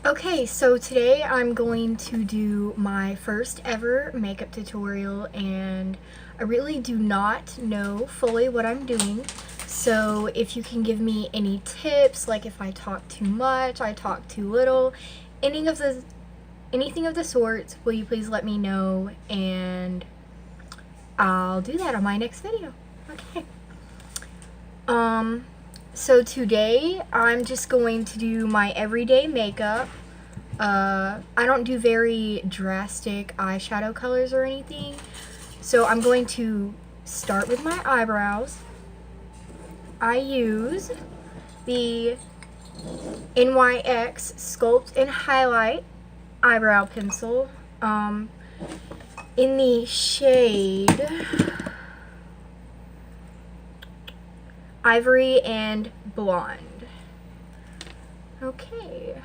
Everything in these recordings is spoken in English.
Okay, so today I'm going to do my first ever makeup tutorial, and I really do not know fully what I'm doing. So if you can give me any tips, like if I talk too much, I talk too little, any of the anything of the sorts, will you please let me know, and I'll do that on my next video. Okay. So today I'm just going to do my everyday makeup. I don't do very drastic eyeshadow colors or anything. So I'm going to start with my eyebrows. I use the NYX Sculpt and Highlight eyebrow pencil in the shade Ivory and Blonde. Okay.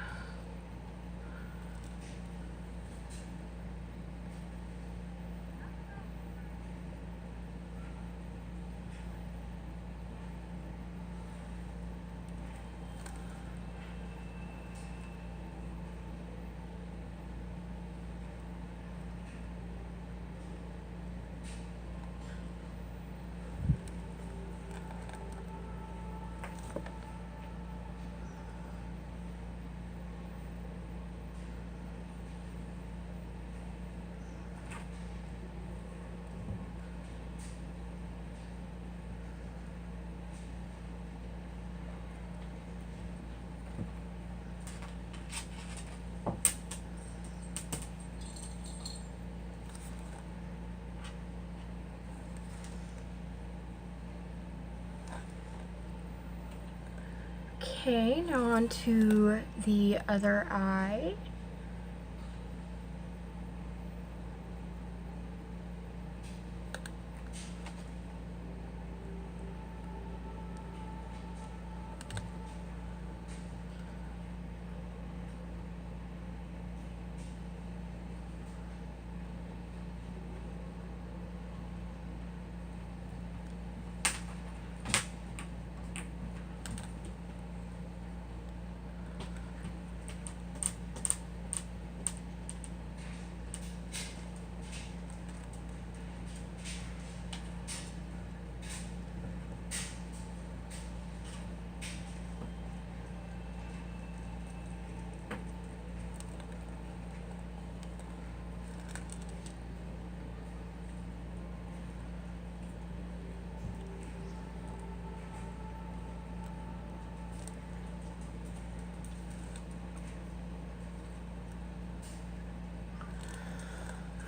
Okay, now on to the other eye.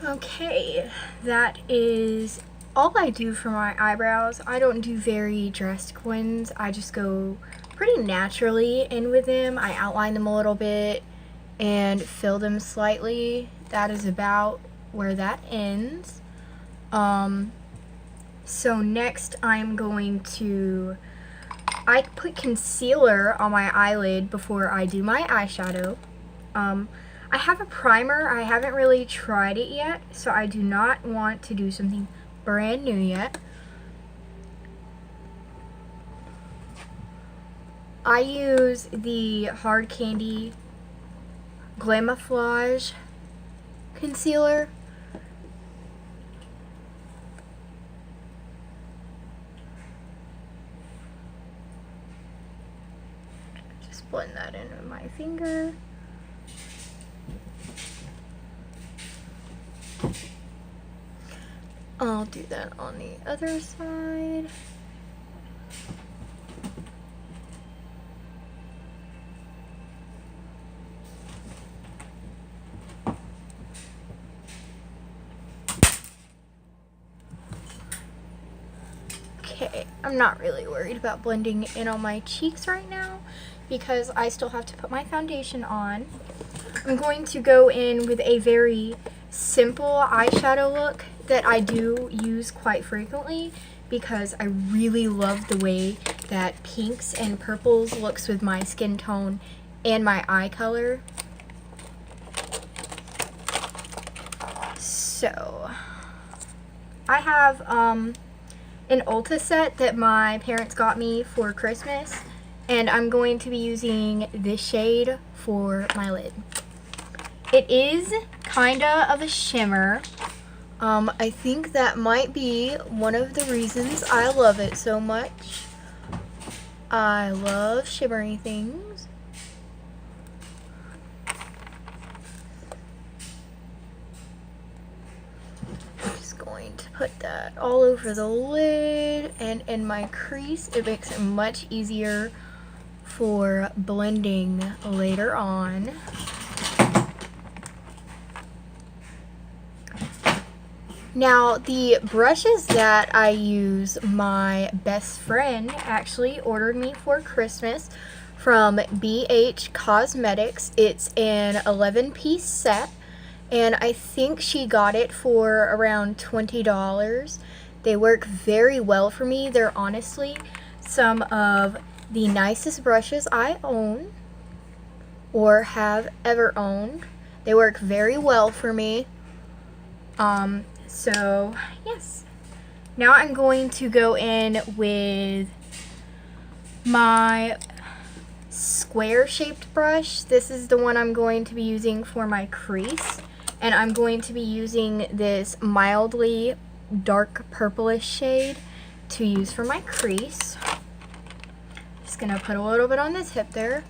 Okay, that is all I do for my eyebrows. I don't do very drastic ones. I just go pretty naturally in with them. I outline them a little bit and fill them slightly. That is about where that ends. So next I'm going to, I put concealer on my eyelid before I do my eyeshadow. I have a primer. I haven't really tried it yet, so I do not want to do something brand new yet. I use the Hard Candy Glamouflage concealer. Just blend that in with my finger. I'll do that on the other side. Okay, I'm not really worried about blending in on my cheeks right now because I still have to put my foundation on. I'm going to go in with a very simple eyeshadow look that I do use quite frequently because I really love the way that pinks and purples looks with my skin tone and my eye color. So I have an Ulta set that my parents got me for Christmas, And I'm going to be using this shade for my lid. It is kinda of a shimmer. I think that might be one of the reasons I love it so much. I love shimmery things. I'm just going to put that all over the lid and in my crease. It makes it much easier for blending later on. Now, the brushes that I use, my best friend actually ordered me for Christmas from BH Cosmetics. It's an 11-piece set, and I think she got it for around $20. They work very well for me. They're honestly some of the nicest brushes I own or have ever owned. They work very well for me. So yes, now I'm going to go in with my square shaped brush. This is the one I'm going to be using for my crease, and I'm going to be using this mildly dark purplish shade to use for my crease. Just gonna put a little bit on the tip there.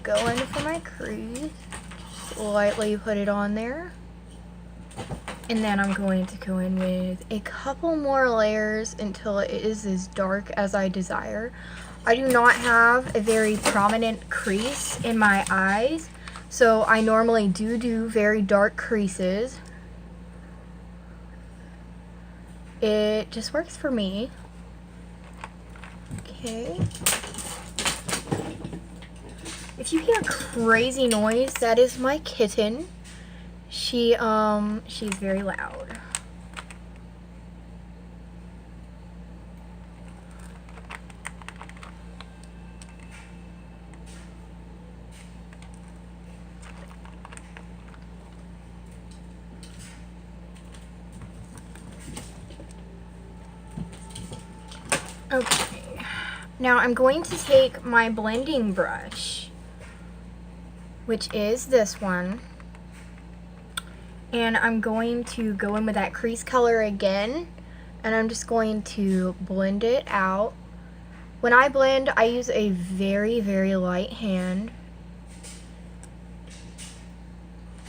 Go in for my crease, just lightly put it on there. And then I'm going to go in with a couple more layers until it is as dark as I desire. I do not have a very prominent crease in my eyes, so I normally do very dark creases. It just works for me. Okay. If you hear crazy noise, that is my kitten. She's very loud. Okay, now I'm going to take my blending brush, which is this one, and I'm going to go in with that crease color again, and I'm just going to blend it out. When I blend, I use a very light hand.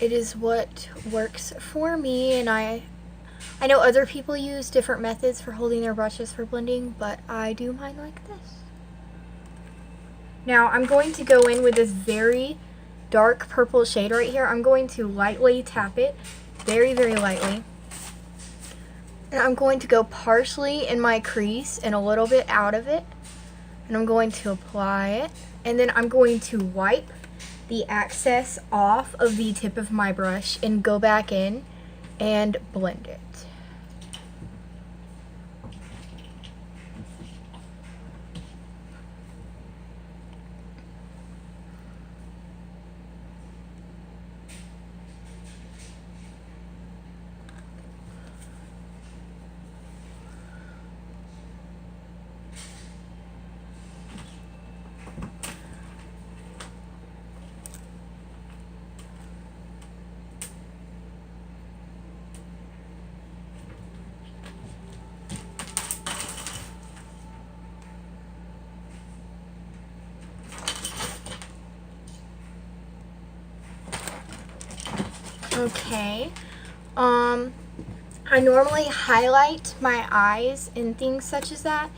It is what works for me, and I know other people use different methods for holding their brushes for blending, but I do mine like this. Now I'm going to go in with this very dark purple shade right here. I'm going to lightly tap it, very lightly. And I'm going to go partially in my crease and a little bit out of it. And I'm going to apply it. And then I'm going to wipe the excess off of the tip of my brush and go back in and blend it. Okay, I normally highlight my eyes and things such as that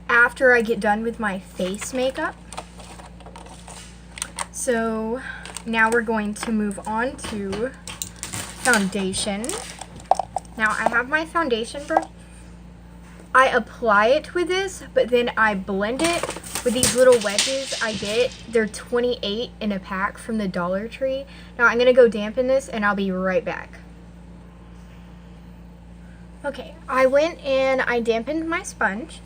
after I get done with my face makeup. So now we're going to move on to foundation. Now I have my foundation brush. I apply it with this, but then I blend it with these little wedges I get. They're 28 in a pack from the Dollar Tree. Now I'm gonna go dampen this and I'll be right back. Okay, I went and I dampened my sponge.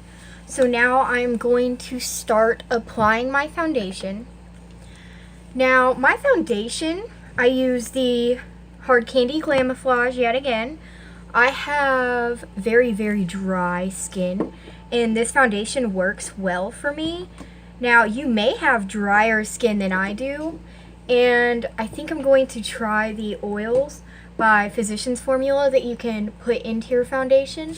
So now I'm going to start applying my foundation. Now my foundation, I use the Hard Candy Glamouflage yet again. I have very dry skin, and this foundation works well for me. Now, you may have drier skin than I do, and I think I'm going to try the oils by Physicians Formula that you can put into your foundation.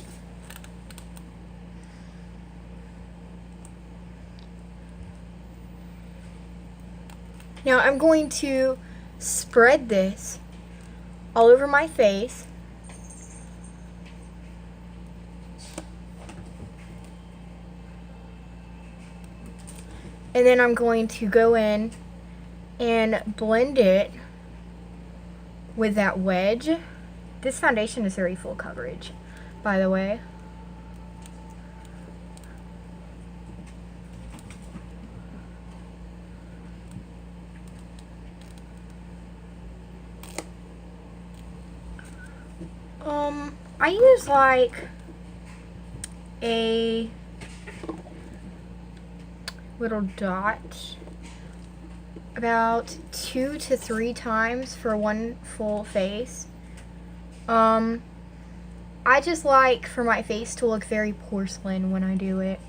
Now I'm going to spread this all over my face. And then I'm going to go in and blend it with that wedge. This foundation is very full coverage, by the way. I use like a little dot about 2 to 3 times for one full face. I just like for my face to look very porcelain when I do it.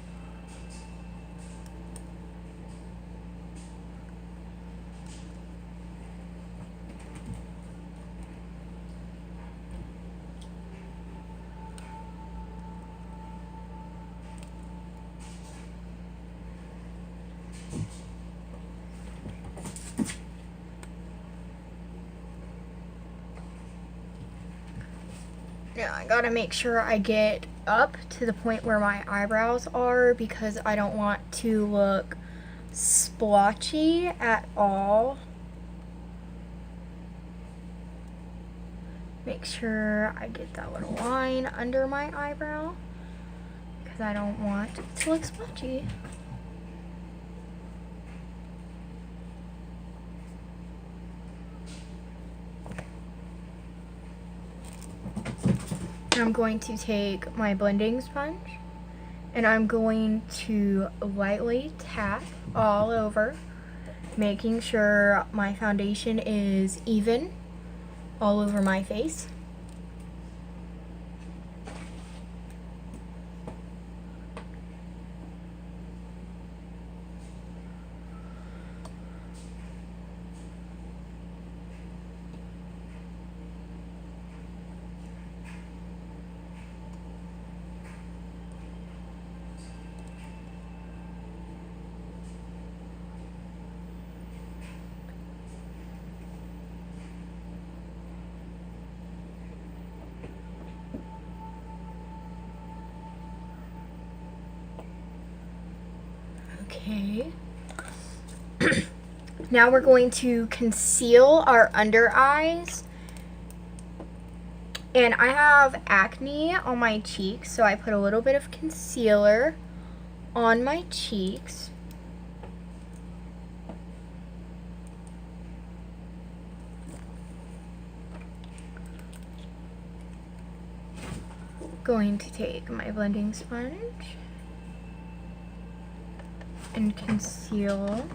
Now I gotta make sure I get up to the point where my eyebrows are because I don't want to look splotchy at all. Make sure I get that little line under my eyebrow because I don't want to look splotchy. I'm going to take my blending sponge and I'm going to lightly tap all over, making sure my foundation is even all over my face. Okay. Now we're going to conceal our under eyes. And I have acne on my cheeks, so I put a little bit of concealer on my cheeks. Going to take my blending sponge and conceal.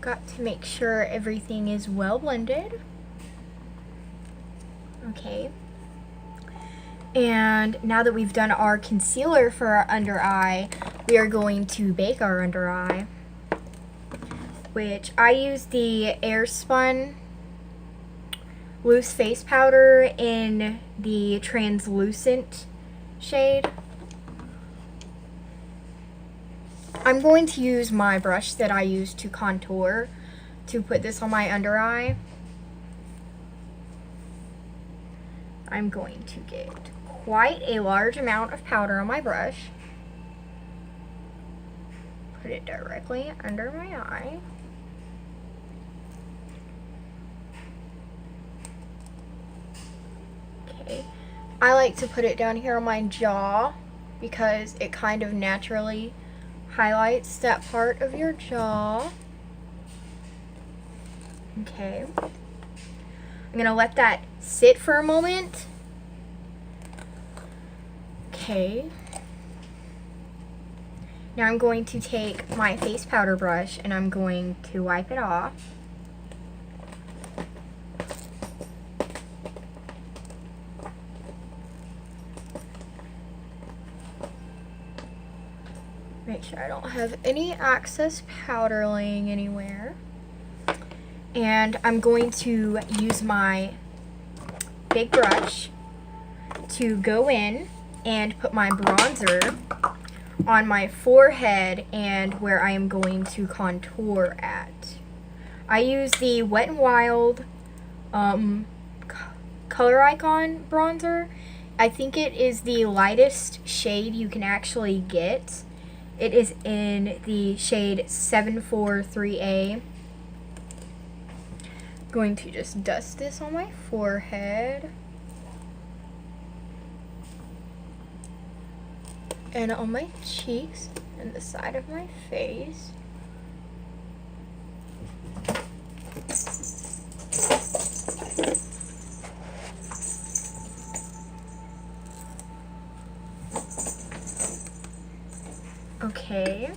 Got to make sure everything is well blended. Okay. And now that we've done our concealer for our under eye, we are going to bake our under eye, which I use the Airspun loose face powder in the translucent shade. I'm going to use my brush that I use to contour to put this on my under eye. I'm going to get quite a large amount of powder on my brush. put it directly under my eye. Okay. I like to put it down here on my jaw because it kind of naturally highlights that part of your jaw. Okay. I'm gonna let that sit for a moment. Okay. Now I'm going to take my face powder brush and I'm going to wipe it off. Make sure I don't have any excess powder laying anywhere. And I'm going to use my big brush to go in and put my bronzer on my forehead and where I am going to contour at. I use the Wet n Wild Color Icon bronzer. I think it is the lightest shade you can actually get. It is in the shade 743A. Going to just dust this on my forehead and on my cheeks and the side of my face. Okay,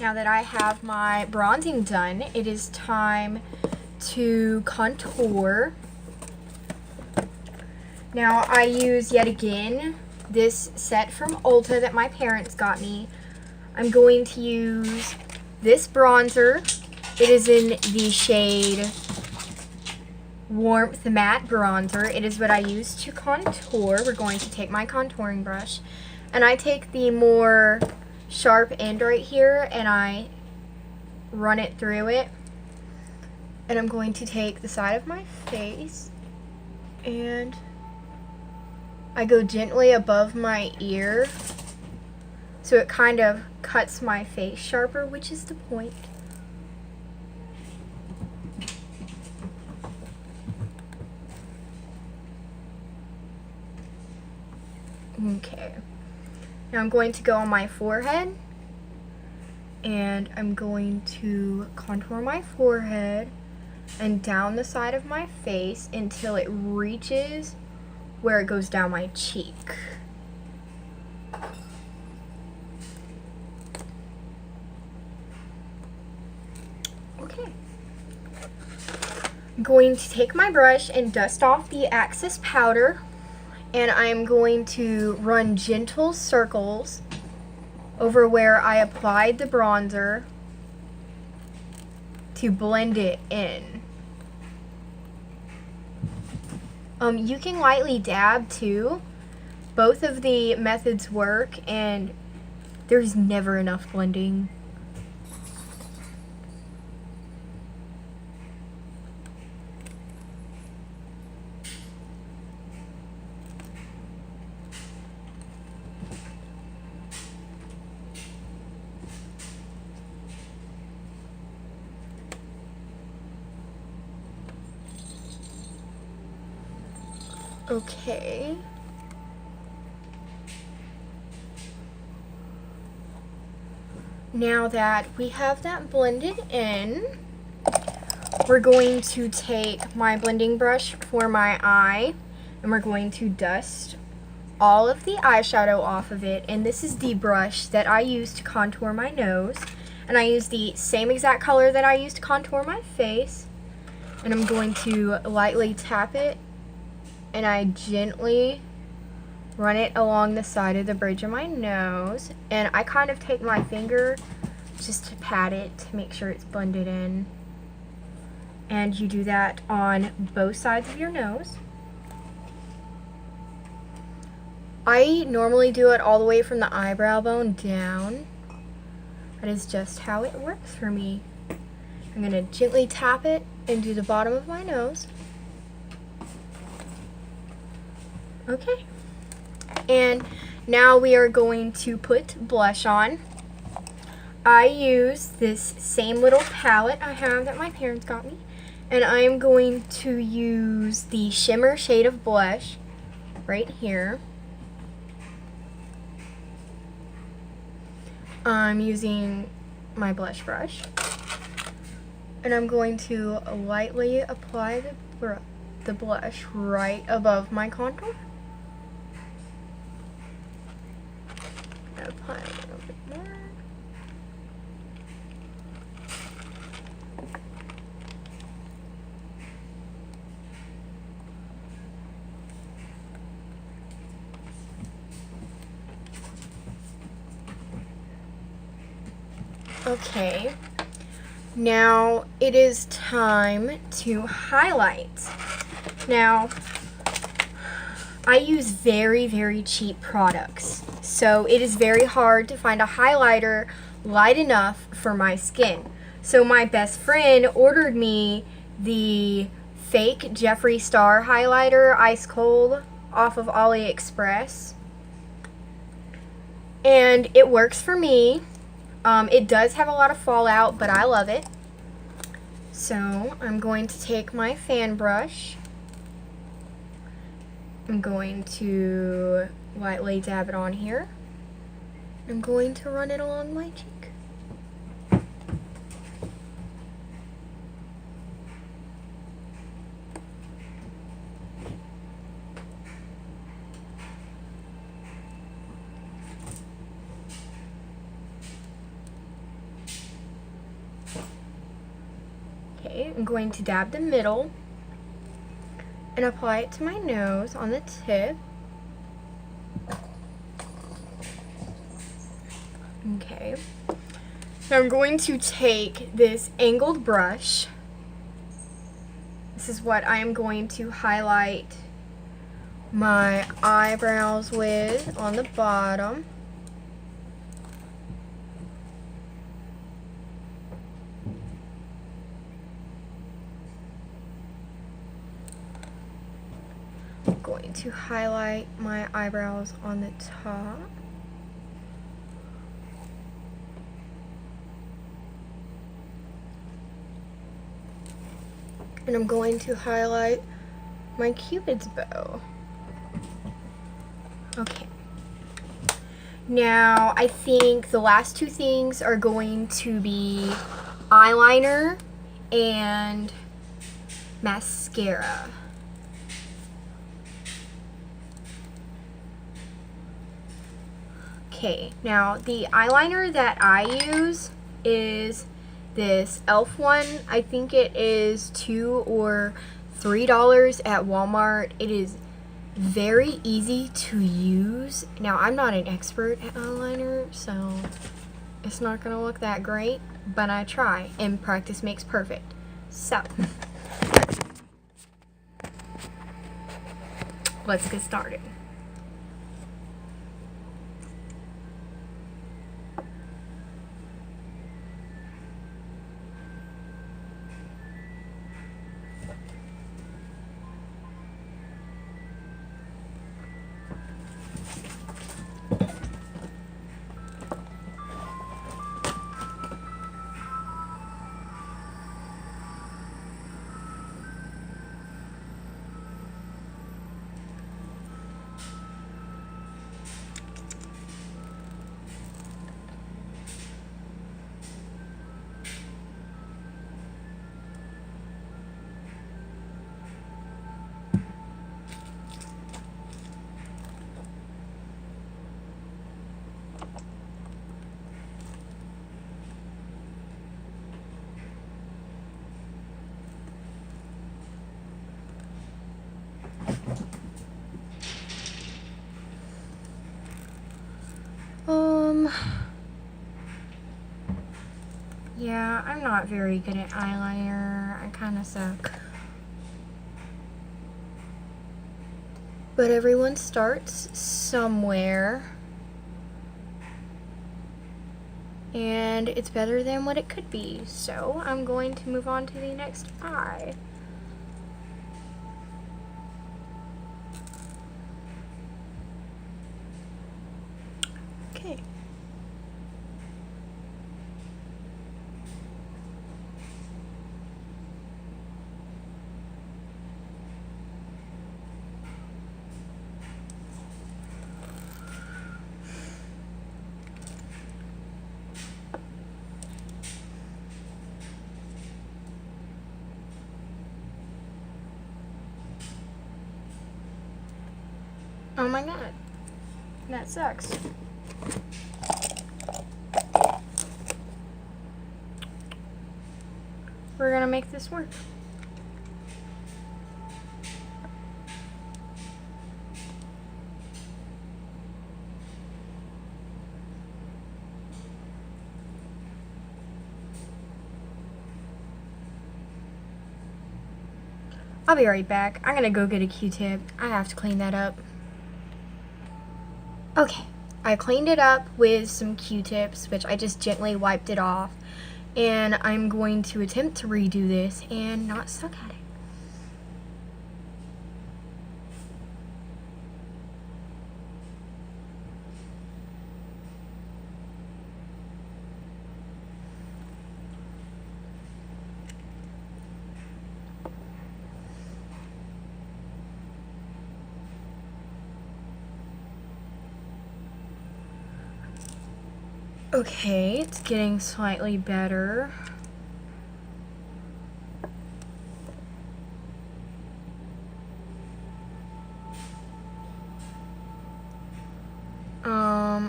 now that I have my bronzing done, it is time to contour. Now I use yet again this set from Ulta that my parents got me. I'm going to use this bronzer. It is in the shade Warmth Matte Bronzer. It is what I use to contour. We're going to take my contouring brush and I take the more sharp end right here and I run it through it. And I'm going to take the side of my face and I go gently above my ear so it kind of cuts my face sharper, which is the point. Okay. Now I'm going to go on my forehead and I'm going to contour my forehead and down the side of my face until it reaches where it goes down my cheek. Okay. I'm going to take my brush and dust off the excess powder, and I'm going to run gentle circles over where I applied the bronzer to blend it in. You can lightly dab too. Both of the methods work and there's never enough blending. Okay. Now that we have that blended in, we're going to take my blending brush for my eye and we're going to dust all of the eyeshadow off of it. And this is the brush that I use to contour my nose. And I use the same exact color that I use to contour my face. And I'm going to lightly tap it and I gently run it along the side of the bridge of my nose. And I kind of take my finger just to pat it to make sure it's blended in. And you do that on both sides of your nose. I normally do it all the way from the eyebrow bone down. That is just how it works for me. I'm going to gently tap it into the bottom of my nose. Okay, and now we are going to put blush on. I use this same little palette I have that my parents got me, and I'm going to use the shimmer shade of blush right here. I'm using my blush brush, and I'm going to lightly apply the blush right above my contour. Apply a little bit more. Okay, now it is time to highlight. Now, I use very, very cheap products, so it is very hard to find a highlighter light enough for my skin. So my best friend ordered me the fake Jeffree Star highlighter, ice cold, off of AliExpress, and it works for me. It does have a lot of fallout, but I love it. So I'm going to take my fan brush. I'm going to lightly dab it on here. I'm going to run it along my cheek. Okay, I'm going to dab the middle and apply it to my nose on the tip. Okay. Now I'm going to take this angled brush. This is what I am going to highlight my eyebrows with on the bottom. I'm going to highlight my eyebrows on the top. And I'm going to highlight my Cupid's bow. Okay. Now, I think the last two things are going to be eyeliner and mascara. Okay, now the eyeliner that I use is this e.l.f. one. I think it is $2 or $3 at Walmart. It is very easy to use. Now, I'm not an expert at eyeliner, so it's not gonna look that great, but I try, and practice makes perfect. So, let's get started. Yeah, I'm not very good at eyeliner. I kind of suck. But everyone starts somewhere. And it's better than what it could be. So I'm going to move on to the next eye. Okay. Oh my god. That sucks. We're gonna make this work. I'll be right back. I'm gonna go get a Q-tip. I have to clean that up. Okay, I cleaned it up with some Q-tips, which I just gently wiped it off. And I'm going to attempt to redo this and not suck at it. Okay, it's getting slightly better.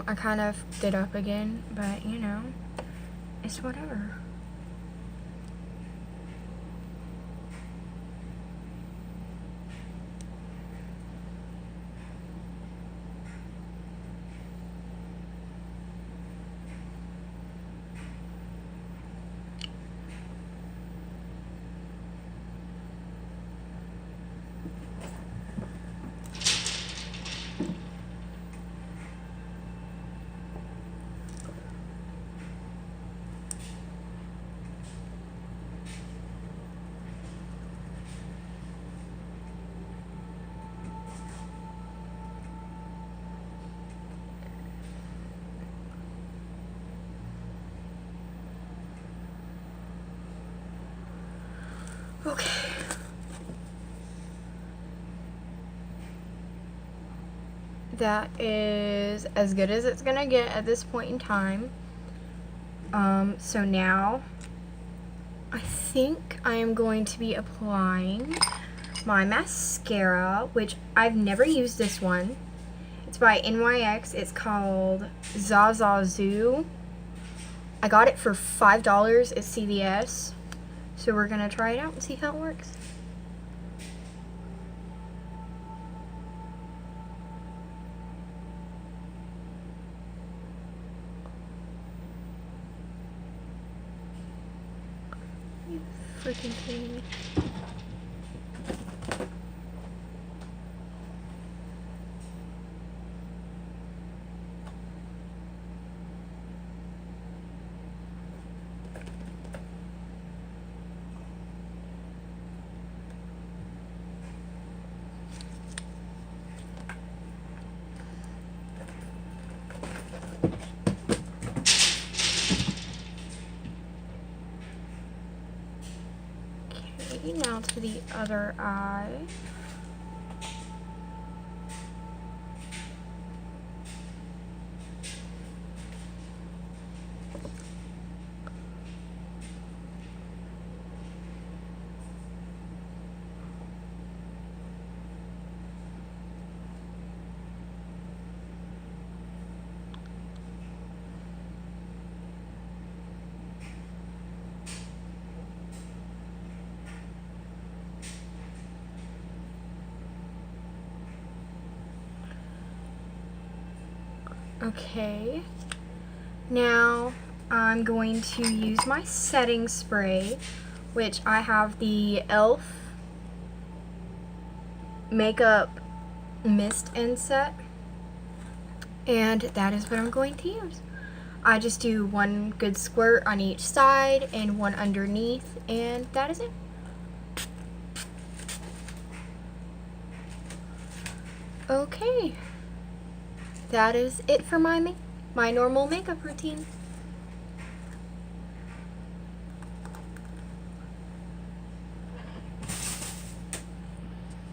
I kind of fucked it up again, but you know, it's whatever. Okay. That is as good as it's gonna get at this point in time. So now I think I am going to be applying my mascara, which I've never used this one. It's by NYX. It's called Zazazoo. I got it for $5 at CVS. So we're gonna try it out and see how it works. You freaking kidding me? Okay, now to the other eye. Okay, now I'm going to use my setting spray, which I have the e.l.f. Makeup Mist and Set, and that is what I'm going to use. I just do one good squirt on each side and one underneath, and that is it. Okay. That is it for my normal makeup routine.